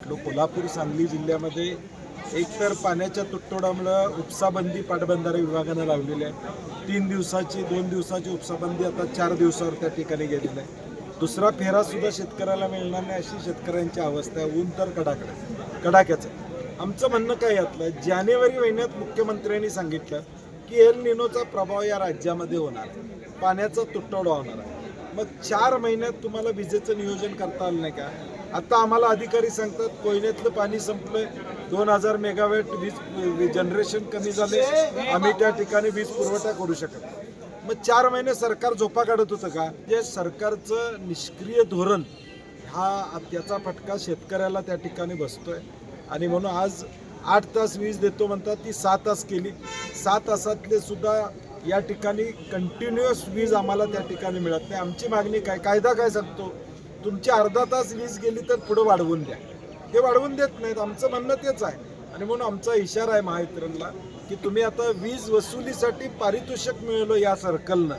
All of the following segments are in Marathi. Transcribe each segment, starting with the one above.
भेटलो. कोल्हापूर सांगली जिल्ह्यामध्ये एकतर पाण्याच्या तुटवड्यामुळे उपसाबंदी पाटबंधारे विभागानं लावलेली आहे. 2 दिवसाची उपसाबंदी आता 4 दिवसावर त्या ठिकाणी गेलेली आहे. दुसरा फेरासुद्धा शेतकऱ्याला मिळणार नाही अशी शेतकऱ्यांची अवस्था आहे. ऊन तर कडाक्याचं. आमचं म्हणणं काय यातलं, जानेवारी महिन्यात मुख्यमंत्र्यांनी सांगितलं की एल निनोचा प्रभाव या राज्यामध्ये होणार आहे, पाण्याचा तुटवडा होणार आहे. मग 4 महिन्यात तुम्हाला विजेचं नियोजन करता आलं नाही का? आता आम्हाला अधिकारी सांगतात कोयनेतलं पाणी संपलंय, 2000 मेगावॅट वीज जनरेशन कमी झाले, आम्ही त्या ठिकाणी वीज पुरवठा करू शकत नाही. मग 4 महिने सरकार झोपा काढत होतं का? जे सरकारचं निष्क्रिय धोरण त्याचा फटका शेतकऱ्याला त्या ठिकाणी बसतोय. आणि म्हणून आज 8 तास वीज देतो म्हणतात, ती 6 तास केली. 6 तासातले सुद्धा या ठिकाणी कंटिन्युअस वीज आम्हाला त्या ठिकाणी मिळत नाही. आमची मागणी काय, कायदा काय सांगतो, तुमची अर्धा तास वीज गेली तर पुढं वाढवून द्या. ते वाढवून देत नाहीत. आमचं म्हणणं तेच आहे. आणि म्हणून आमचा इशारा आहे महावितरणला की तुम्ही आता वीज वसुलीसाठी पारितोषिक मिळवलं या सर्कलनं,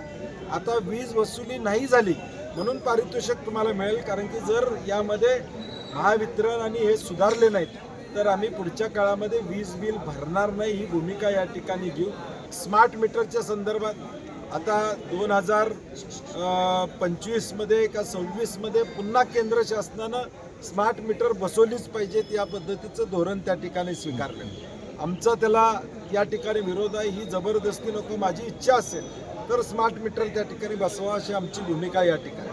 आता वीज वसुली नाही झाली म्हणून पारितोषिक तुम्हाला मिळेल. कारण की जर यामध्ये महावितरण आणि हे सुधारले नाहीत तर आम्ही पुढच्या काळामध्ये वीज बिल भरणार नाही ही भूमिका या ठिकाणी घेऊ. स्मार्ट मीटरच्या संदर्भात आता 2025मध्ये का 26मध्ये पुन्हा केंद्र शासनानं स्मार्ट मीटर बसवलीच पाहिजेत या पद्धतीचं धोरण त्या ठिकाणी स्वीकारलं. आमचा त्याला या ठिकाणी विरोध आहे. ही जबरदस्ती नको. माझी इच्छा असेल तर स्मार्ट मीटर त्या ठिकाणी बसवा अशी आमची भूमिका या ठिकाणी.